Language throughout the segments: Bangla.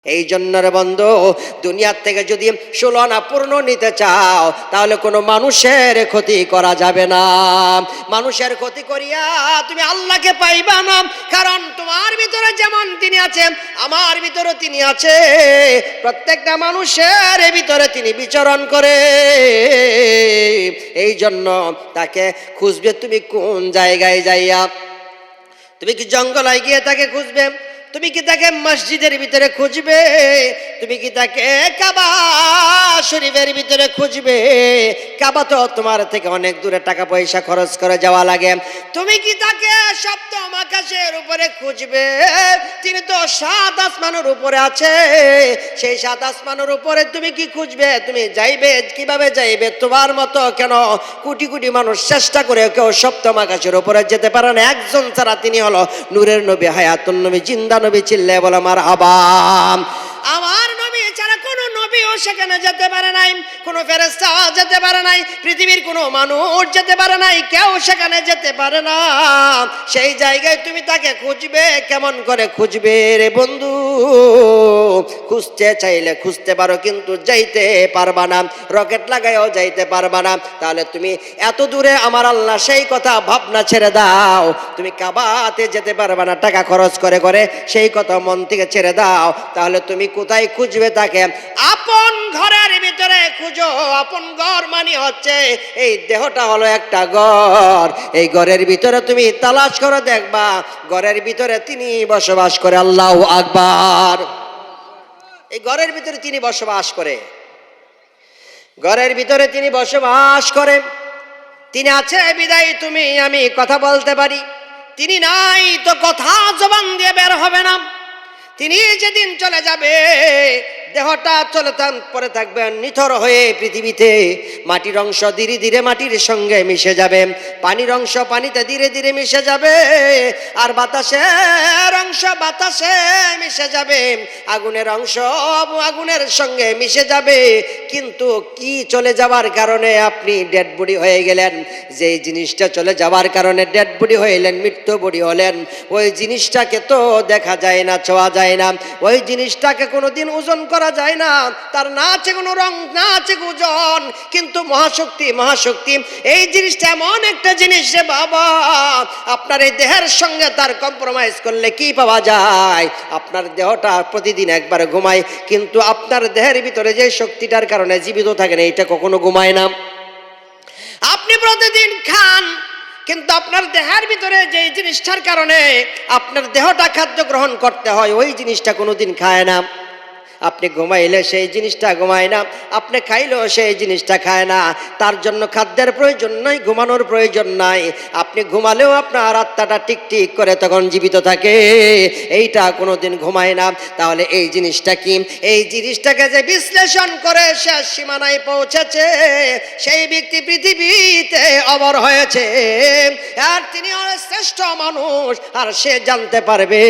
এই জন্য রে বন্ধু, দুনিয়ার থেকে যদি 16 আনা পূর্ণ নিতে চাও তাহলে কোনো মানুষের ক্ষতি করা যাবে না। মানুষের ক্ষতি করিয়া তুমি আল্লাহকে পাইবা না, কারণ তোমার ভিতরে যেমন তিনি আছেন আমার ভিতরে তিনি আছে, প্রত্যেকটা মানুষের ভিতরে তিনি বিচরণ করে। এই জন্য তাকে খুঁজবে তুমি কোন জায়গায় যাইয়া। তুমি কি জঙ্গলে গিয়ে তাকে খুঁজবে? তুমি কি তাকে মসজিদের ভিতরে খুঁজবে? তুমি কি তাকে কাবা শরীফের ভিতরে খুঁজবে? কাবা তো তোমার থেকে অনেক দূরে, টাকা পয়সা খরচ করে যাওয়া লাগে। তুমি কি তাকে সপ্তম আকাশের উপরে খুঁজবে? তিনি তো 7 আসমানের উপরে আছে। সেই 7 আসমানের উপরে তুমি কি খুঁজবে? তুমি যাইবে কিভাবে যাইবে? তোমার মতো কেন কোটি কোটি মানুষ চেষ্টা করে কেউ সপ্তম আকাশের উপরে যেতে পারে না। একজন ছাড়া, তিনি হলো নূরের নবী, হায়াতুন নবী, জিন্দা নবী। চিল্লায় বলো মারহাবা। আমার নবী ছাড়া কোনো নবীও সেখানে যেতে পারে নাই, কোনো ফেরেশতা যেতে পারে নাই, পৃথিবীর কোনো মানুষ যেতে পারে নাই, কেউ সেখানে যেতে পারে না। সেই জায়গায় তুমি তাকে খুঁজবে, কেমন করে খুঁজবে রে বন্ধু? খুঁজতে চাইলে খুঁজতে পারো, কিন্তু যাইতে পারবা না। রকেট লাগাইও যাইতে পারবা না। তাহলে তুমি এত দূরে আমার আল্লাহ, সেই কথা ভাবনা ছেড়ে দাও। তুমি কাবাতে যেতে পারবা না টাকা খরচ করে করে, সেই কথা মন থেকে ছেড়ে দাও। তাহলে তুমি কোথায় খুঁজবে তাকে? আপন ঘরের ভিতরে খুঁজো। আপন ঘর মানে হচ্ছে এই দেহটা হলো একটা ঘর। এই ঘরের ভিতরে তুমি তালাশ করে দেখবা, ঘরের ভিতরে তিনি বসবাস করে। আল্লাহু আকবার। এই ঘরের ভিতরে তিনি বসবাস করে, ঘরের ভিতরে তিনি বসবাস করে। তিনি আছে বিদায় তুমি আমি কথা বলতে পারি, তিনি নাই তো কথা জবান দিয়ে বের হবে না। তিনি যেদিন চলে যাবে, দেহটা চলে পরে থাকবে নিথর হয়ে পৃথিবীতে। মাটির অংশ ধীরে ধীরে মাটির সঙ্গে মিশে যাবে, পানির অংশ পানিতে ধীরে ধীরে মিশে যাবে, আর বাতাসের অংশ বাতাসে মিশে যাবে, আগুনের অংশ আগুনের সঙ্গে মিশে যাবে। কিন্তু কি চলে যাওয়ার কারণে আপনি ডেড বডি হয়ে গেলেন? যেই জিনিসটা চলে যাওয়ার কারণে ডেড বডি হইলেন, মৃত্যু বডি হলেন, ওই জিনিসটাকে তো দেখা যায় না, ছোঁয়া যায় না। ওই জিনিসটাকে কোনোদিন ওজন করা যায় না, তার না আছে কোনো রং, না আছে ওজন। কিন্তু মহাশক্তি, মহাশক্তি এই জিনিসটা এমন একটা জিনিস রে বাবা, আপনার এই দেহের সঙ্গে তার কম্প্রোমাইজ করলে কি পাওয়া যায়? আপনার দেহটা প্রতিদিন একবার ঘুমায়, কিন্তু আপনার দেহের ভিতরে যে শক্তিটার কারণে জীবিত থাকেন, এইটা কখনো ঘুমায় না। আপনি প্রতিদিন খান, কিন্তু আপনার দেহের ভিতরে যে জিনিসটার কারণে আপনার দেহটা খাদ্য গ্রহণ করতে হয়, ওই জিনিসটা কোনোদিন খায় না। আপনি ঘুমাইলে সেই জিনিসটা ঘুমায় না, আপনি খাইলেও সেই জিনিসটা খায় না। তার জন্য খাদ্যের প্রয়োজন নাই, ঘুমানোর প্রয়োজন নাই। আপনি ঘুমালেও আপনার আত্মাটা টিকটিক করে তখন জীবিত থাকে, এইটা কোনোদিন ঘুমায় না। তাহলে এই জিনিসটা কি? এই জিনিসটাকে যে বিশ্লেষণ করে শেষ সীমানায় পৌঁছেছে, সেই ব্যক্তি পৃথিবীতে অমর হয়েছে, আর তিনি শ্রেষ্ঠ মানুষ। আর সে জানতে পারবে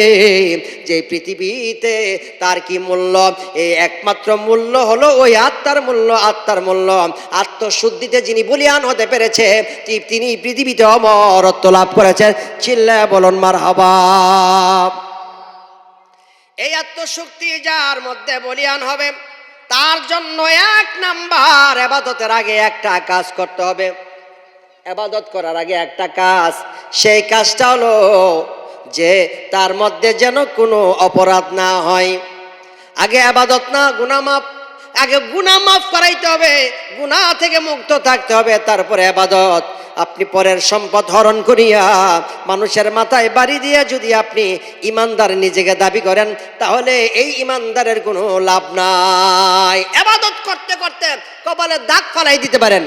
যে পৃথিবীতে তার কি মূল্য। এই একমাত্র মূল্য হলো ওই আত্মার মূল্য। আত্মার মূল্য, আত্মশুদ্ধিতে যিনি বলিয়ান হতে পেরেছে, তিনি পৃথিবীতে অমরত্ব লাভ করেছেন। চিল্লায় বলুন মারহাবা। এই আত্মশক্তি যার মধ্যে বলিয়ান হবে, তার জন্য 1 নাম্বার ইবাদতের আগে একটা কাজ করতে হবে। ইবাদত করার আগে একটা কাজ, সেই কাজটা হলো যে তার মধ্যে যেন কোনো অপরাধ না হয়। আগে ইবাদত না, গুনাহ মাফ। আগে গুনাহ মাফ করাইতে হবে, গুনাহ থেকে মুক্ত থাকতে হবে, তারপরে ইবাদত। আপনি পরের সম্পদ হরণ করিয়া মানুষের মাথায় বাড়ি দিয়ে যদি আপনি ইমানদার নিজেকে দাবি করেন, তাহলে এই ইমানদারের কোনো লাভ নাই। ইবাদত করতে করতে কপালে দাগ ফালাই দিতে পারেন,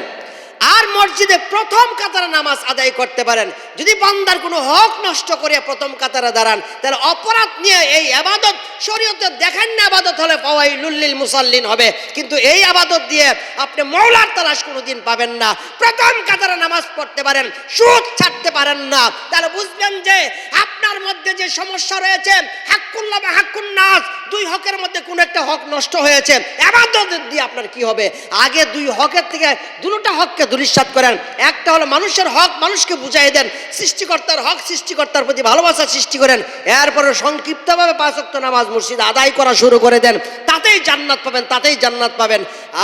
আর মসজিদে প্রথম কাতারে নামাজ আদায় করতে পারেন। যদি বান্দার কোনো হক নষ্ট করে প্রথম কাতারে দাঁড়ান, তাহলে অপরাধ নিয়ে এই ইবাদত শরীয়তে দেখেন না, ইবাদত হলে ফাওয়াইলুল লিল মুসাল্লিন হবে, কিন্তু এই ইবাদত দিয়ে আপনি মওলার তালাশ কোনোদিন পাবেন না। প্রথম কাতারে নামাজ পড়তে পারেন, সুদ ছাড়তে পারেন না, তাহলে বুঝবেন যে আপনার মধ্যে যে সমস্যা রয়েছে, হাক্কুল্লাহ বা হাক্কুন নাস, 2 হকের মধ্যে কোনো একটা হক নষ্ট হয়েছে। ইবাদত দিয়ে আপনার কি হবে? আগে 2 হকের থেকে 2টা হককে দুলিশ ইরশাদ করেন। একটা হলো মানুষের হক মানুষকে বুঝাই দেন, সৃষ্টিকর্তার হক সৃষ্টিকর্তার প্রতি ভালোবাসা সৃষ্টি করেন, এরপরে সংক্ষিপ্তভাবে 5 ওয়াক্ত নামাজ মসজিদে আদায় করা শুরু করে দেন, তাতেই জান্নাত পাবেন, তাতেই জান্নাত পাবেন।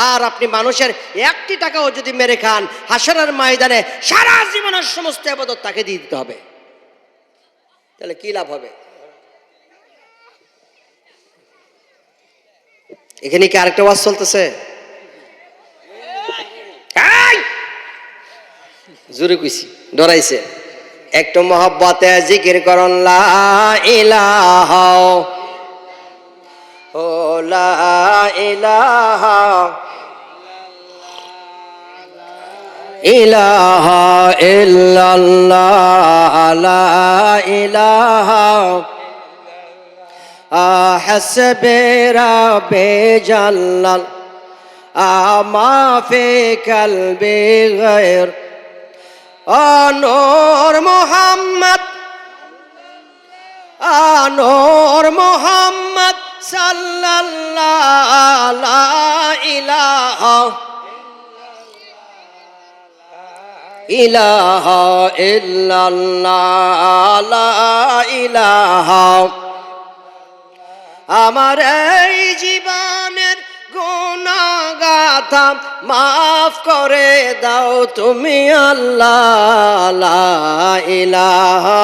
আর আপনি মানুষের 1টি টাকাও যদি মেরে খান, হাসরের ময়দানে সারা জীবনের সমস্ত ইবাদত তাকে দিয়ে দিতে হবে, তাহলে কি লাভ হবে? এখানে কি আরেকটা ওয়াজ চলতেছে? জোরে কইছি, ডরাইছে। একটু মহব্বতে জিকির করুন লা ইলাহা ও লা ইলাহা ইলাহা ইল্লাল্লাহ লা ইলাহা হাসবে রাব্বে জাল্লাল আমা ফি কলবি গায়র নূর মুহাম্মদ নূর মুহাম্মদ সাল্লাল্লাহু লা ইলাহা ইলাহা ইল্লাল্লাহ লা ইলাহা। আমার এই জীবনের গুনাহগাথা মাফ করে দাও তুমি আল্লাহ লা ইলাহা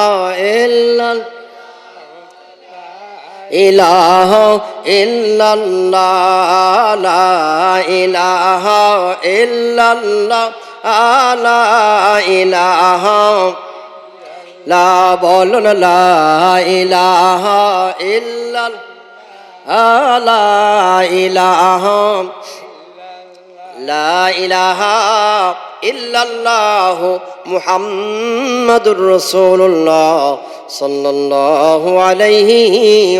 ইলাহা ইল্লাল্লাহ লা ইলাহা ইল্লাল্লাহ লা ইলাহা লা বলুন লা ইলাহা ইল্লাল্লাহ লা ইলাহা লা ইলাহা ইল্লাল্লাহ মুহাম্মাদুর রাসূলুল্লাহ সাল্লাল্লাহু আলাইহি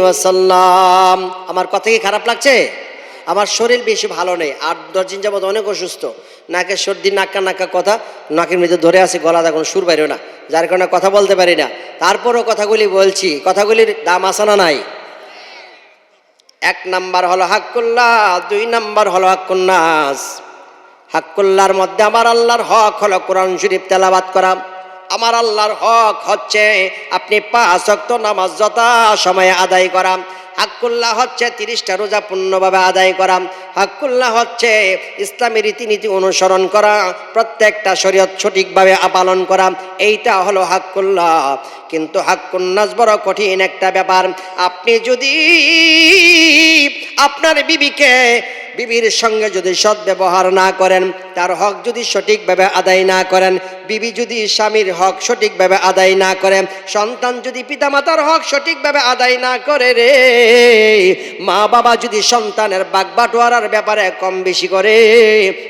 ওয়াসাল্লাম। আমার কথা কি খারাপ লাগছে? আমার শরীর বেশি ভালো নেই, 8-10 দিন যাবত অনেক অসুস্থ, নাকে সর্দি, নাক্কা কথা, নাকের মধ্যে ধরে আছে, গলাতে কোনো সুর বাইরেও না, যার কারণে কথা বলতে পারি না। তারপরও কথাগুলি বলছি, কথাগুলির দাম আছে না নাই? 1 নাম্বার হলো হাক্কুল্লাহ, 2 নাম্বার হলো হাক্কুন নাস। হাক্কুল্লাহর মধ্যে আমার আল্লাহর হক হলো কোরআন শরীফ তেলাওয়াত করা। আমার আল্লাহর হক হচ্ছে আপনি 5 ওয়াক্ত নামাজ যথা সময়ে আদায় করা। হাক্কুল্লাহ হচ্ছে 30টা রোজা পূর্ণভাবে আদায় করা। হাক্কুল্লাহ হচ্ছে ইসলামী রীতিনীতি অনুসরণ করা, প্রত্যেকটা শরীয়ত সঠিকভাবে পালন করা, এইটা হলো হাক্কুল্লাহ। কিন্তু হাক্কুন নাস বড় কঠিন একটা ব্যাপার। আপনি যদি আপনার বিবির সঙ্গে যদি সদ্ব্যবহার না করেন, তার হক যদি সঠিকভাবে আদায় না করেন, বিবি যদি স্বামীর হক সঠিকভাবে আদায় না করে, সন্তান যদি পিতামাতার হক সঠিকভাবে আদায় না করে, রে মা বাবা যদি সন্তানের বাগবাটোয়ারার ব্যাপারে কম বেশি করে,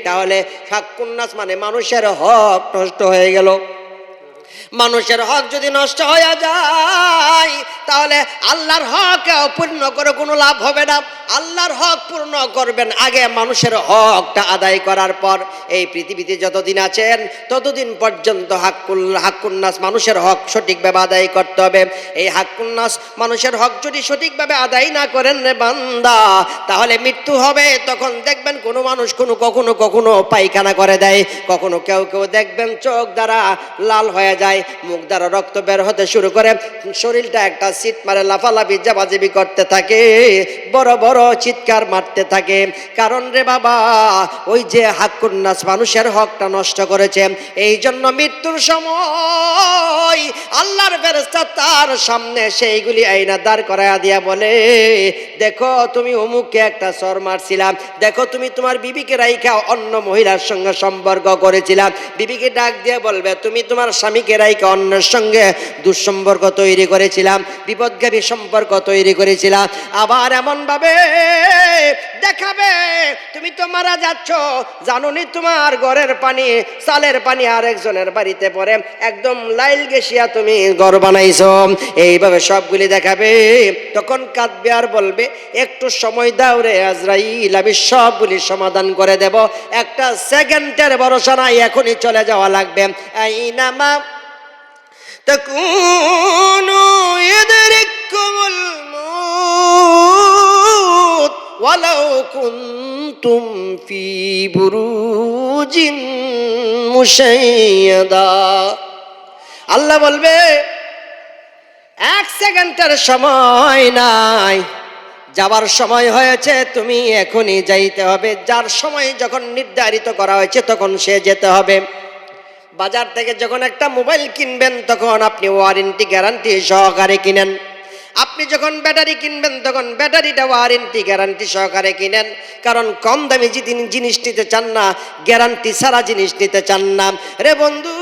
তাহলে হাক্কুন নাস মানে মানুষের হক নষ্ট হয়ে গেল। মানুষের হক যদি নষ্ট হয়ে যায়, তাহলে আল্লাহর হক পূর্ণ করে কোনো লাভ হবে না। আল্লাহর হক পূর্ণ করবেন আগে মানুষের হকটা আদায় করার পর। এই পৃথিবীতে যতদিন আছেন ততদিন পর্যন্ত হাক্কুন নাস মানুষের হক সঠিকভাবে আদায় করতে হবে। এই হাক্কুন নাস মানুষের হক যদি সঠিকভাবে আদায় না করেন রে বান্দা, তাহলে মৃত্যু হবে। তখন দেখবেন কোনো মানুষ কখনো পায়খানা করে দেয়, কখনো কেউ দেখবেন চোখ দ্বারা লাল হয়ে যায়, মুখ দ্বারা রক্ত বের হতে শুরু করে, শরীরটা একটা সিট মারে, লাফালাফি জাবাজাবি করতে থাকে, বড় বড় চিৎকার মারতে থাকে। কারণ রে বাবা, ওই যে হাক্কুন নাস মানুষের হকটা নষ্ট করেছে। এই জন্য মৃত্যুর সময় আল্লাহর ফেরেশতা তার সামনে সেইগুলি আইনা দাঁড় করায়া দিয়া বলে, দেখো তুমি অমুককে একটা চর মারছিলাম, দেখো তুমি তোমার বিবিকে রাইখা অন্য মহিলার সঙ্গে সম্পর্ক করেছিলাম। বিবিকে ডাক দিয়ে বলবে, তুমি তোমার স্বামীকে রাইখা অন্যের সঙ্গে দুঃসম্পর্ক তৈরি করেছিলাম, বিপদগামী সম্পর্ক তৈরি করেছিলাম। আবার এমন ভাবে দেখাবে তুমি তো মারা যাচ্ছ, জানোনি তোমার ঘরের পানি, চালের পানি আরেকজনের বাড়িতে পড়ে, একদম লাইল গেছিয়া তুমি ঘর বানাইছো। এইভাবে সবগুলি দেখাবে। তখন কাঁদবে আর বলবে, একটু সময় দাও রে আজরাইল, আমি সবগুলি সমাধান করে দেব, একটা সেকেন্ডের ভরসা নাই, এখনই চলে যাওয়া লাগবে। আইনামা তাকুনু ইদরিকুমুল মাউত ওয়ালাউ কুনতুম ফি বুরুজিন মুশাইয়াদা। আল্লাহ বলবে 1 সেকেন্ডের সময় নাই, যাবার সময় হয়েছে, তুমি এখনই যাইতে হবে। যার সময় যখন নির্ধারিত করা হয়েছে তখন সে যেতে হবে। বাজার থেকে যখন একটা মোবাইল কিনবেন তখন আপনি ওয়ারেন্টি গ্যারান্টি সহকারে কিনেন। আপনি যখন ব্যাটারি কিনবেন তখন ব্যাটারিটা ওয়ারেন্টি গ্যারান্টি সহকারে কিনেন। কারণ কম দামি জিনিস নিতে চান না, গ্যারান্টি ছাড়া জিনিস নিতে চান না। রে বন্ধু,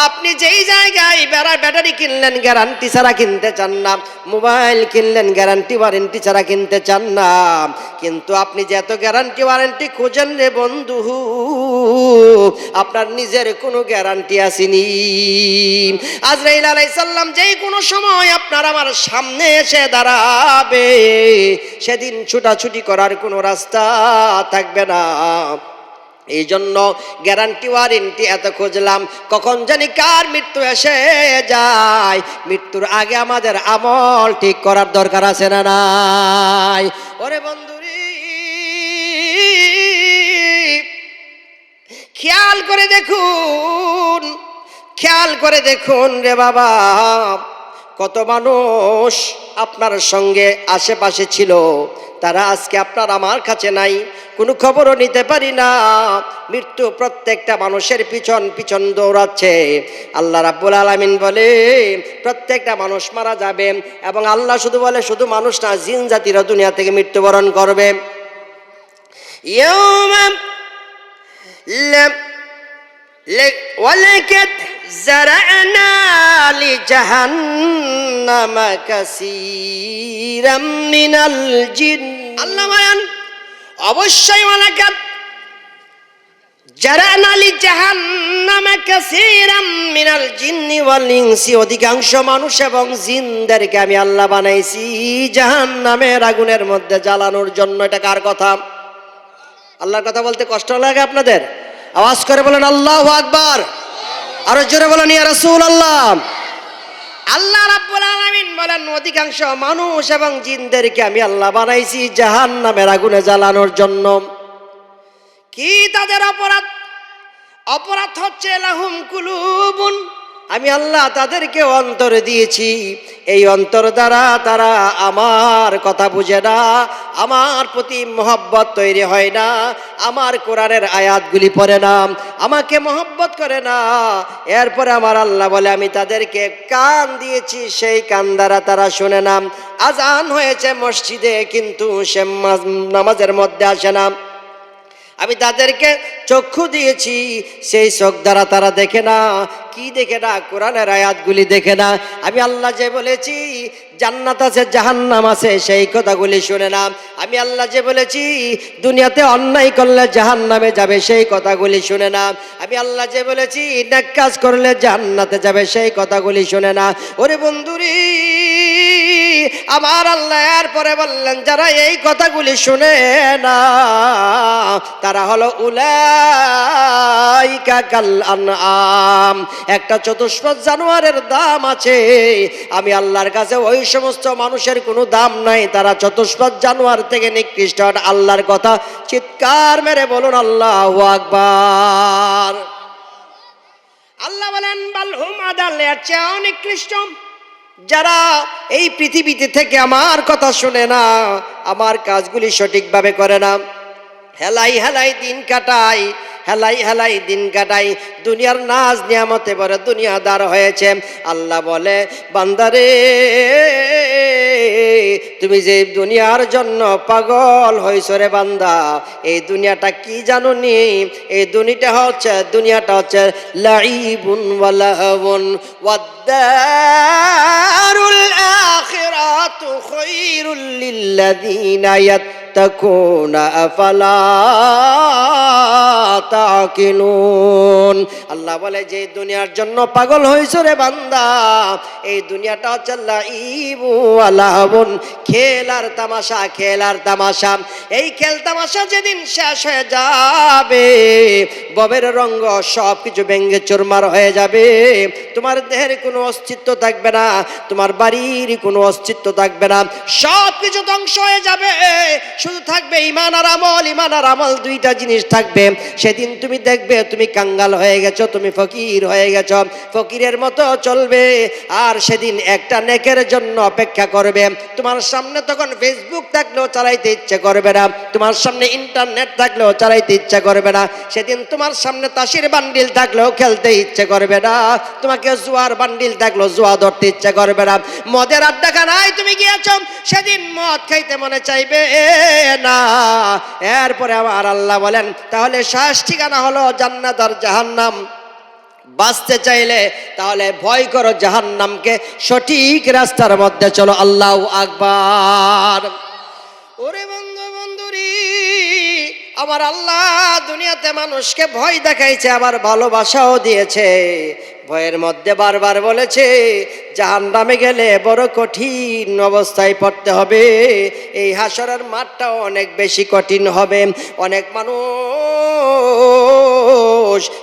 আপনি যেই জায়গায় ব্যাটারি কিনলেন গ্যারান্টি ছাড়া কিনতে চান না, মোবাইল কিনলেন গ্যারান্টি ওয়ারেন্টি ছাড়া কিনতে চান না, কিন্তু আপনি যে এত গ্যারান্টি ওয়ারেন্টি খোঁজেন রে বন্ধু, আপনার নিজের কোনো গ্যারান্টি আসেনি। আজরাইল আলাইহিস সালাম যেই কোনো সময় আপনার আমার সামনে এসে দাঁড়াবে, সেদিন ছুটাছুটি করার কোনো রাস্তা থাকবে না। এই জন্য গ্যারান্টি ওয়ারেন্টি এত খুঁজলাম, কখন জানি কার মৃত্যু এসে যায়। মৃত্যুর আগে আমাদের আমল ঠিক করার দরকার আছে না নাই? ওরে বন্ধুরি, খেয়াল করে দেখুন, খেয়াল করে দেখুন রে বাবা, কত মানুষ আপনার সঙ্গে আশেপাশে ছিল, তারা আজকে আপনার আমার কাছে নাই, কোনো খবরও নিতে পারি না। মৃত্যু প্রত্যেকটা মানুষের পিছন পিছন দৌড়াচ্ছে। আল্লাহ রাব্বুল আলামিন বলে প্রত্যেকটা মানুষ মারা যাবে, এবং আল্লাহ শুধু বলে শুধু মানুষ না, জিন জাতিরা দুনিয়া থেকে মৃত্যুবরণ করবে। ইয়াউমা ওয়ালাকাদ যারা'না লিজাহান্নামা কাসীরাম মিনাল জিন। আল্লাহ বলেন অবশ্যই ওয়ালাকাদ যারা'না লিজাহান্নামা কাসীরাম মিনাল জিন্নি ওয়াল ইনসি, অধিকাংশ মানুষ এবং জিনদেরকে আমি আল্লাহ বানাইছি জাহান্নামের আগুনের মধ্যে জ্বালানোর জন্য। এটা কার কথা? আল্লাহর কথা বলতে কষ্ট লাগে আপনাদের? আওয়াজ করে বলেন আল্লাহু আকবার, আরো জোরে বলেন ইয়া রাসূলুল্লাহ। আল্লাহ রাব্বুল আলামিন বলেন অধিকাংশ মানুষ এবং জিনদেরকে আমি আল্লাহ বানাইছি জাহান্নামের আগুনে জ্বালানোর জন্য। কি তাদের অপরাধ? অপরাধ হচ্ছে লাহুম কুলুবুন, আমি আল্লাহ তাদেরকে অন্তর দিয়েছি, এই অন্তর দ্বারা তারা আমার কথা বুঝে না, আমার প্রতি মহব্বত তৈরি হয় না, আমার কোরআনের আয়াতগুলি পড়ে না, আমাকে মহব্বত করে না। এরপরে আমার আল্লাহ বলে আমি তাদেরকে কান দিয়েছি, সেই কান দ্বারা তারা শোনে না। আজান হয়েছে মসজিদে কিন্তু সে নামাজের মধ্যে আসে না। আমি তাদেরকে চক্ষু দিয়েছি, সেই চোখ দ্বারা তারা দেখে না। কি দেখে না? কোরআনের আয়াতগুলি দেখে না। আমি আল্লাহ যে বলেছি জান্নাত আছে জাহান্নাম আছে, সেই কথাগুলি শুনে না। আমি আল্লাহ যে বলেছি দুনিয়াতে অন্যায় করলে জাহান্নামে যাবে, সেই কথাগুলি শুনে না। আমি আল্লাহ যে বলেছি নেক কাজ করলে জান্নাতে যাবে, সেই কথাগুলি শুনে না। ওরে বন্ধুরি, আমার আল্লাহ এরপরে বললেন যারা এই কথাগুলি শুনে না তারা হলো উলাইকা কাল আনআম, একটা চতুষ্পদ জানোয়ারের দাম আছে। আমি আল্লাহর কাছে ওই সমস্ত মানুষের কোনো দাম নাই, তারা চতুষ্পদ জানোয়ার থেকে নিকৃষ্ট। আল্লাহর কথা চিৎকার মেরে বলুন আল্লাহু আকবার। আল্লাহ বলেন বালহুম আদাল, এর চেয়ে অনেক নিকৃষ্ট যারা এই পৃথিবীতে থেকে আমার কথা শুনে না, আমার কাজগুলি সঠিকভাবে করে না, হেলাই হেলাই দিন কাটাই, হেলাই হেলাই দিন কাটাই, দুনিয়ার নাজ নিয়ামতে বড় দুনিয়াদার হয়েছে। আল্লাহ বলে বান্দারে তুমি যে দুনিয়ার জন্য পাগল হইছ রে বান্দা, এই দুনিয়াটা কি জানো নি? এই দুনিয়াটা হচ্ছে লাইবুন ওয়া লাহবুন ওয়াদ-দারুল আখিরাতু খায়রুল লিল্লাযিনা তাত্তাকুনা আফালা তাকিলুন। আল্লাহ বলে যে দুনিয়ার জন্য পাগল হইছ রে বান্দা, এই দুনিয়াটা হচ্ছে লাইবু ওয়া লাহবুন, খেল আর তামাশা, খেল আর তামাশা। এই খেল তামাশা যেদিন শেষ হয়ে যাবে, ববের রঙ্গ সব কিছু ভেঙ্গে চুরমার হয়ে যাবে, তোমার দেহের কোনো অস্তিত্ব থাকবে না, তোমার বাড়ির কোনো অস্তিত্ব থাকবে না, সব কিছু ধ্বংস হয়ে যাবে, শুধু থাকবে ঈমান আর আমল। ঈমান আর আমল দুইটা জিনিস থাকবে। সেদিন তুমি দেখবে তুমি কাঙ্গাল হয়ে গেছো, তুমি ফকির হয়ে গেছো, ফকিরের মতো চলবে। আর সেদিন একটা নেকের জন্য অপেক্ষা করবে। তোমার সামনে তখন ফেসবুক থাকলেও চালাইতে ইচ্ছে করবে না, তোমার সামনে ইন্টারনেট থাকলেও চালাইতে ইচ্ছে করবে না। সেদিন তোমার সামনে তাসির বান্ডিল থাকলেও খেলতে ইচ্ছে করবে না, তোমাকে জুয়ার বান্ডিল থাকলেও জুয়া ধরতে ইচ্ছে করবে না। মদের আড্ডাখানায় তুমি গিয়েছো, সেদিন মদ খাইতে মনে চাইবে না। এরপরে আমার আল্লাহ বলেন তাহলে শেষ ঠিকানা হলো জান্নাত আর জাহান্নাম। বাঁচতে চাইলে তাহলে ভয় করো জাহান্নামকে, সঠিক রাস্তার মধ্যে চলো। আল্লাহু আকবার। ওরে বন্ধু বন্ধুরি, আমার আল্লাহ দুনিয়াতে মানুষকে ভয় দেখাইছে, আবার ভালোবাসাও দিয়েছে। ভয়ের মধ্যে বারবার বলেছে জাহান্নামে গেলে বড় কঠিন অবস্থায় পড়তে হবে, এই হাসরের মাঠটাও অনেক বেশি কঠিন হবে। অনেক মানুষ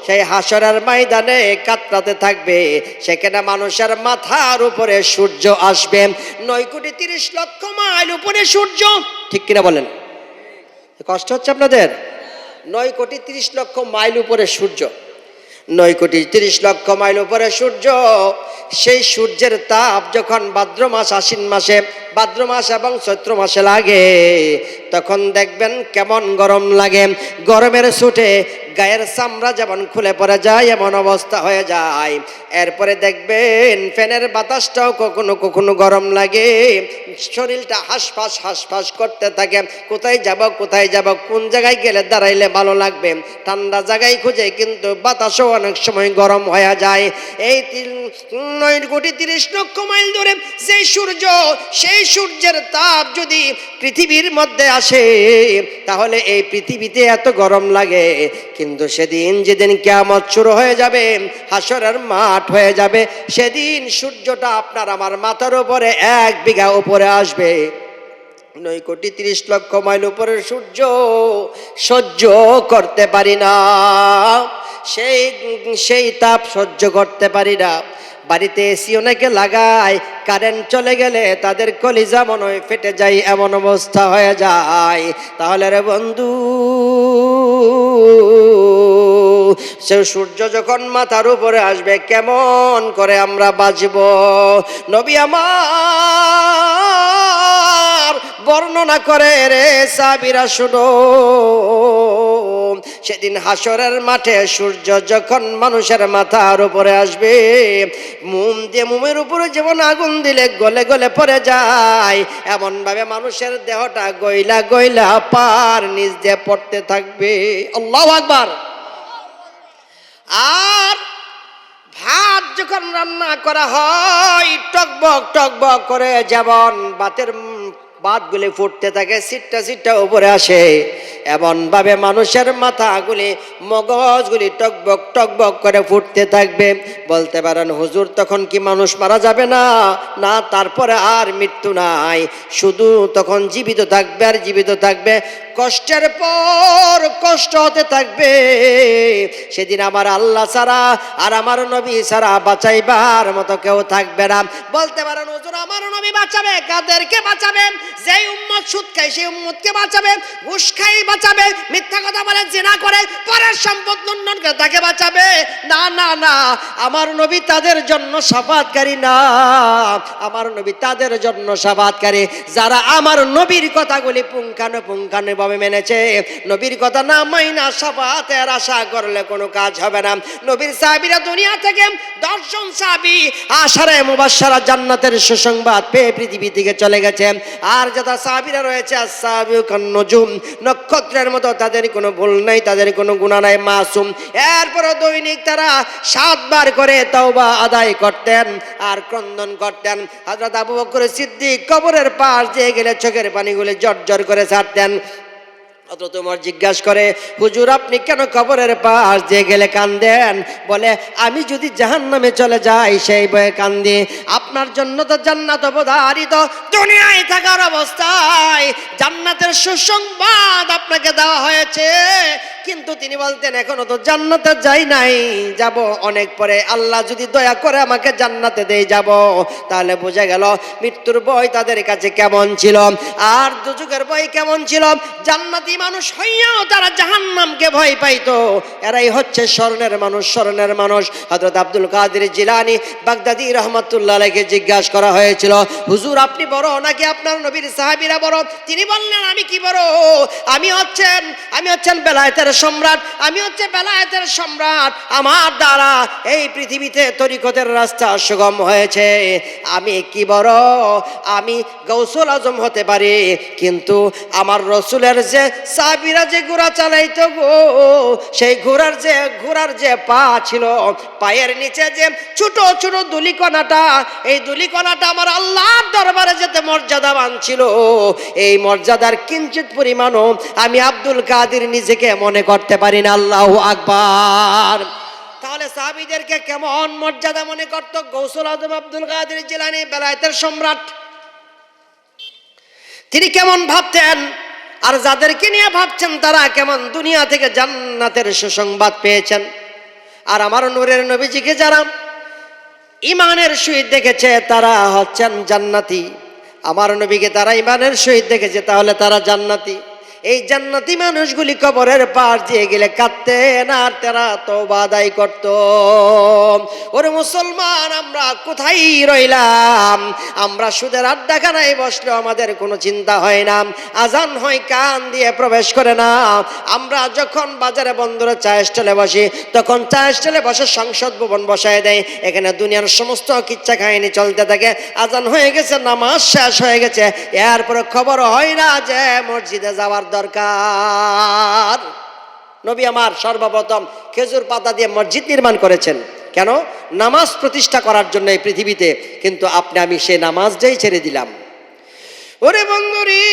সেই হাসরের ময়দানে কাতরাতে থাকবে, সেখানে মানুষের মাথার উপরে সূর্য আসবে, 9,30,00,000 মাইল উপরে সূর্য। ঠিক কিনা বলেন? কষ্ট হচ্ছে আপনাদের? 9,30,00,000 মাইল উপরে সূর্য, 9,30,00,000 মাইল উপরে সূর্য। সেই সূর্যের তাপ যখন ভাদ্র মাস, আশ্বিন মাসে, ভাদ্র মাস এবং চৈত্র মাসে লাগে, তখন দেখবেন কেমন গরম লাগে। গরমের ছুটে গায়ের চামড়া যেমন খুলে পড়ে যায় এমন অবস্থা হয়ে যায়। এরপরে দেখবেন ফ্যানের বাতাসটাও কখনো কখনো গরম লাগে, শরীরটা হাঁসফাঁস হাঁসফাঁস করতে থাকে। কোথায় যাব কোথায় যাব, কোন জায়গায় গেলে দাঁড়াইলে ভালো লাগবে, ঠান্ডা জায়গায় খুঁজে, কিন্তু বাতাসও অনেক সময় গরম হয়ে যায়। এই 9,30,00,000 মাইল দূরে সেই সূর্য, সেই সূর্যের তাপ যদি পৃথিবীর মধ্যে আসে, তাহলে এই পৃথিবীতে এত গরম লাগে। কিন্তু সেদিন যেদিন কিয়ামত শুরু হয়ে যাবে, হাসরের মাঠ হয়ে যাবে, সেদিন সূর্যটা আপনার আমার মাথার উপরে 1 বিঘা উপরে আসবে। 9,30,00,000 মাইল উপরে সূর্য সহ্য করতে পারি না, সেই তাপ সহ্য করতে পারি না। বাড়িতে এসি অনেকে লাগায়, কারেন্ট চলে গেলে তাদের কলিজা মনে হয় ফেটে যায়, এমন অবস্থা হয়ে যায়। তাহলে রে বন্ধু, সে সূর্য যখন মাথার উপরে আসবে কেমন করে আমরা বাঁচব? নবী আমার বর্ণনা করে রে সাহাবীরা শুনো, সেদিন হাসরের মাঠে সূর্য যখন মানুষের মাথার উপরে আসবে, মোম দিয়ে মোমের উপরে যেমন আগুন দিলে গলে গলে পড়ে যায়, এমন ভাবে মানুষের দেহটা গইলা গইলা পার নিচ দিয়ে পড়তে থাকবে। আল্লাহু আকবার। আর ভাত যখন রান্না করা হয় টকবক টকবক করে, যেমন ভাতের ভাতগুলি ফুটতে থাকে, সিটটা সিটটা উপরে আসে, এমন ভাবে মানুষের মাথাগুলি, মগজগুলি টকবক টকবক করে ফুটতে থাকবে। বলতে পারেন হুজুর তখন কি মানুষ মারা যাবে না? না, তারপরে আর মৃত্যু নাই, শুধু তখন জীবিত থাকবে আর জীবিত থাকবে, কষ্টের পর কষ্ট হতে থাকবে। সেদিন আমার আল্লাহ ছাড়া আর আমার নবী ছাড়া বাঁচাইবার মতো কেউ থাকবে না। বলতে পারেন হুজুর আমার নবী বাঁচাবে, কাদেরকে বাঁচাবে? যেই উম্মত সুদ খায় সেই উম্মতকে বাঁচাবে, ঘুষ খাই বাঁচাবে, মিথ্যা কথা বলে, জিনা করে, পরের সম্পদ লুণ্ঠন করে তাকে বাঁচাবে? না না না, আমার নবী তাদের জন্য শাফাআতকারী না, আমার নবী তাদের জন্য শাফাআতকারী যারা আমার নবীর কথাগুলি পুঙ্খানুপুঙ্খানু ভাবে মেনেছে। নবীর কথা না মাইনা শাফাআতের আশা করলে কোনো কাজ হবে না। নবীর সাহাবীরা দুনিয়া থেকে 10 জন সাহাবী আশারায়ে মুবাশশারা জান্নাতের সুসংবাদ পেয়ে পৃথিবী থেকে চলে গেছে। আর যত সাহাবীরা রয়েছে আসসাবিকুন নুজুম, নক্ষত্রের মতো, তাদের কোনো ভুল নাই, তাদের কোনো গুনাহ নাই, মাসুম। এরপরে দৈনিক তারা 7 বার করে তওবা আদায় করতেন আর ক্রন্দন করতেন। হযরত আবু বকর সিদ্দিক কবরের পাশ দিয়ে গেলে চোখের পানিগুলো ঝরঝর করে ছাড়তেন। হযরত ওমর জিজ্ঞাসা করে, হুজুর আপনি কেন কবরের পাশ দিয়ে গেলে কান্দেন? বলে, আমি যদি জাহান্নামে চলে যাই সেই ভয়ে কান্দি। আপনার জন্য তো জান্নাত অবধারিত, দুনিয়ায় থাকার অবস্থায় জান্নাতের সুসংবাদ আপনাকে দেওয়া হয়েছে। কিন্তু তিনি বলতেন, এখনো তো জান্নাতে যাই নাই, যাব অনেক পরে, আল্লাহ যদি দয়া করে আমাকে জান্নাতে দেই যাব। তাহলে বোঝা গেল মৃত্যুর ভয় তাদের কাছে কেমন ছিল আর দুজকের ভয় কেমন ছিল। জান্নাতি মানুষ হইয়াও তারা জাহান্নামকে ভয় পাইতো। এরাই হচ্ছে স্মরণের মানুষ, স্মরণের মানুষ। হযরত আব্দুল কাদের জিলানী বাগদাদী রাহমাতুল্লাহ আলাইহিকে জিজ্ঞাসা করা হয়েছিল, হুজুর আপনি বড় নাকি আপনার নবীর সাহাবীরা বড়? তিনি বললেন, আমি কি বড়? আমি হচ্ছেন বেলায়েতের সম্রাট, আমি হচ্ছে বেলায়েতের সম্রাট। আমার দ্বারা এই পৃথিবীতে তরিকতের রাস্তা সুগম হয়েছে। আমি কি বড়? আমি গৌসুল আজম হতে পারি, কিন্তু আমার রসুলের যে সাহাবীরা যে ঘোড়া চালাইতো গো, সেই ঘোড়ার যে পা ছিল, পায়ের নিচে যে ছোট ছোট দুলিকণাটা, এই দুলিকণাটা আমার আল্লাহর দরবারে যেতে মর্যাদাবান ছিল, এই মর্যাদার কিঞ্চিত পরিমাণও আমি আব্দুল কাদের নিজেকে মনে করতে পারি না। আল্লাহু আকবার। তাহলে সাহাবীদেরকে কেমন মর্যাদা মনে করত গৌসুল আজম আব্দুল কাদের জিলানী, বেলায়েতের সম্রাট। তিনি কেমন ভাবতেন, আর যাদেরকে নিয়ে ভাবছেন তারা কেমন দুনিয়া থেকে জান্নাতের সুসংবাদ পেয়েছেন। আর আমার নূরের নবীজিকে যারা ইমানের সহিত দেখেছে তারা হচ্ছেন জান্নাতি। আমার নবীকে তারা ইমানের সহিত দেখেছে, তাহলে তারা জান্নাতি। এই জান্নাতি মানুষগুলি কবরের পাশ দিয়ে গেলে কাঁদতেন আর তারা তওবা আদায় করত। ওরে মুসলমান, আমরা কোথায় রইলাম? আমরা সুদের আড্ডাখানায় বসলেও আমাদের কোনো চিন্তা হয় না, আজান হয় কান দিয়ে প্রবেশ করে না। আমরা যখন বাজারে বন্দরে চা স্টলে বসি, তখন চা স্টলে বসে সংসদ ভবন বসায় দেয়, এখানে দুনিয়ার সমস্ত কিচ্ছা কাহিনী চলতে থাকে। আজান হয়ে গেছে, নামাজ শেষ হয়ে গেছে, এরপরে খবর হয় না যে মসজিদে যাওয়ার দরকার। নবী আমার সর্বপ্রথম খেজুর পাতা দিয়ে মসজিদ নির্মাণ করেছেন। কেন? নামাজ প্রতিষ্ঠা করার জন্য এই পৃথিবীতে। কিন্তু আপনি আমি সেই নামাজটাই ছেড়ে দিলাম। ওরে বন্ধুরি,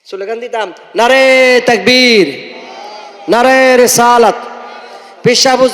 স্লোগান দিতাম, নারে তাকবীর, নারে রিসালাত। পেশা হুজুর